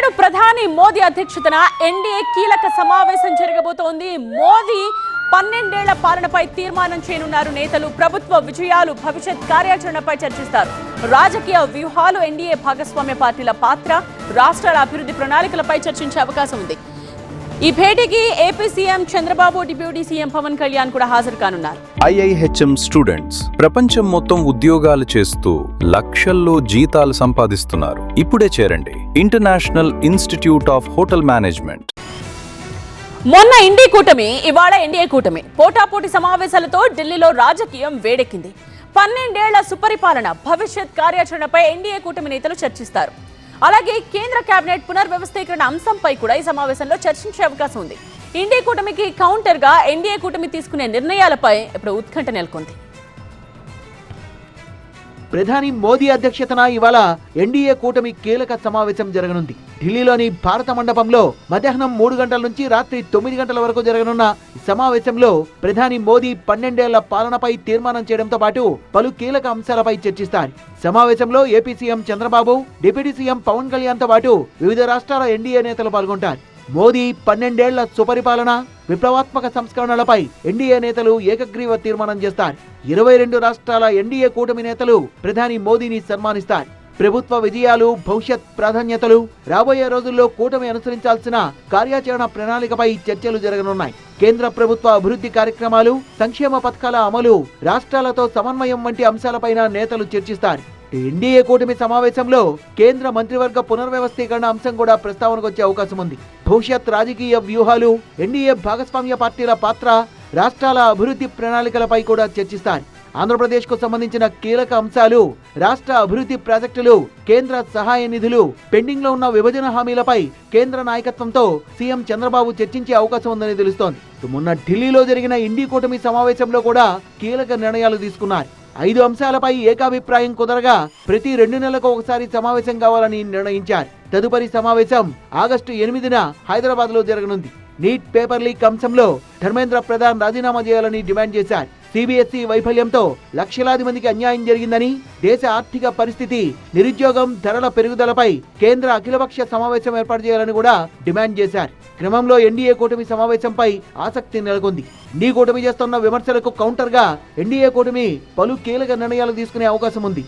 నేడు ప్రధాని మోదీ అధ్యక్షతన ఎన్డీఏ కీలక సమావేశం జరగబోతోంది. మోదీ 12 ఏళ్ల పాలనపై తీర్మానం చేయనున్నారు. నేతలు ప్రభుత్వ విజయాలు, భవిష్యత్ కార్యాచరణపై చర్చిస్తారు. రాజకీయ వ్యూహాలు, ఎన్డీఏ భాగస్వామ్య పార్టీల పాత్ర, రాష్ట్రాల అభివృద్ధి ప్రణాళికలపై చర్చించే అవకాశం ఉంది. ఈ భేటీకి AP CM Chandrababu, deputy CM Pawan Kalyan కూడా హాజరు కానున్నారు. IIHM స్టూడెంట్స్ ప్రపంచం మొత్తం ఉద్యోగాలు చేస్తూ లక్షల్లో జీతాలు సంపాదిస్తున్నారు. ఇప్పుడే చేరండి international institute of hotel management. మొన్న ఇండీ కూటమి, ఇవాళ ఎన్డీఏ కూటమి పోటాపోటీ సమావేశాలతో ఢిల్లీలో రాజకీయం వేడెక్కింది. 12 ఏళ్ల సుపరిపాలన, భవిష్యత్ కార్యాచరణపై ఎన్డీఏ కూటమి నేతలు చర్చిస్తారు. అలాగే కేంద్ర కేబినెట్ పునర్వ్యవస్థీకరణ అంశంపై కూడా ఈ సమావేశంలో చర్చించే అవకాశం ఉంది. ఇండీ కూటమికి కౌంటర్ గా ఎన్డీఏ కూటమి తీసుకునే నిర్ణయాలపై ఇప్పుడు ఉత్కంఠ నెలకొంది. ప్రధాని మోదీ అధ్యక్షతన ఇవాళ ఎన్డీఏ కూటమి కీలక సమావేశం జరగనుంది. ఢిల్లీలోని భారత మండపంలో మధ్యాహ్నం 3 గంటల నుంచి రాత్రి 9 గంటల వరకు జరగనున్న ఈ సమావేశంలో ప్రధాని మోదీ 12 ఏళ్ల పాలనపై తీర్మానం చేయడంతో పాటు పలు కీలక అంశాలపై చర్చిస్తారు. సమావేశంలో AP CM Chandrababu, deputy CM Pawan Kalyan తో పాటు వివిధ రాష్ట్రాల ఎన్డీఏ నేతలు పాల్గొంటారు. మోదీ 12 ఏళ్ల సుపరిపాలన, విప్లవాత్మక సంస్కరణలపై ఎన్డీఏ నేతలు ఏకగ్రీవ తీర్మానం చేస్తారు. 22 రాష్ట్రాల ఎన్డీఏ కూటమి నేతలు ప్రధాని మోదీని సన్మానిస్తారు. ప్రభుత్వ విజయాలు, భవిష్యత్ ప్రాధాన్యతలు, రాబోయే రోజుల్లో కూటమి అనుసరించాల్సిన కార్యాచరణ ప్రణాళికపై చర్చలు జరగనున్నాయి. కేంద్ర ప్రభుత్వ అభివృద్ధి కార్యక్రమాలు, సంక్షేమ పథకాల అమలు, రాష్ట్రాలతో సమన్వయం వంటి అంశాలపైన నేతలు చర్చిస్తారు. ఎన్డీఏ కూటమి సమావేశంలో కేంద్ర మంత్రివర్గ పునర్వ్యవస్థీకరణ అంశం కూడా ప్రస్తావనకు వచ్చే అవకాశం ఉంది. భవిష్యత్ రాజకీయ వ్యూహాలు, ఎన్డీఏ భాగస్వామ్య పార్టీల పాత్ర, రాష్ట్రాల అభివృద్ధి ప్రణాళికలపై కూడా చర్చిస్తారు. ఆంధ్రప్రదేశ్ కు సంబంధించిన కీలక అంశాలు, రాష్ట్ర అభివృద్ధి ప్రాజెక్టులు, కేంద్ర సహాయ నిధులు, పెండింగ్ లో ఉన్న విభజన హామీలపై కేంద్ర నాయకత్వంతో సీఎం చంద్రబాబు చర్చించే అవకాశం ఉందని తెలుస్తోంది. మొన్న ఢిల్లీలో జరిగిన ఇండీ కూటమి సమావేశంలో కూడా కీలక నిర్ణయాలు తీసుకున్నారు. 5 అంశాలపై ఏకాభిప్రాయం కుదరగా ప్రతి 2 నెలలకు ఒకసారి సమావేశం కావాలని నిర్ణయించారు. తదుపరి సమావేశం ఆగస్టు 8న హైదరాబాద్ లో జరగనుంది. నీట్ పేపర్ లీక్ అంశంలో ధర్మేంద్ర ప్రధాన్ రాజీనామా చేయాలని డిమాండ్ చేశారు. CBSE వైఫల్యంతో లక్షలాది మందికి అన్యాయం జరిగిందని, దేశ ఆర్థిక పరిస్థితి, నిరుద్యోగం, ధరల పెరుగుదలపై కేంద్ర అఖిలపక్ష సమావేశం ఏర్పాటు చేయాలని కూడా డిమాండ్ చేశారు. క్రమంలో ఎన్డీఏ కూటమి సమావేశంపై ఆసక్తి నెలకొంది. ఇండీ కూటమి చేస్తున్న విమర్శలకు కౌంటర్ గా ఎన్డీఏ కూటమి పలు కీలక నిర్ణయాలు తీసుకునే అవకాశం ఉంది.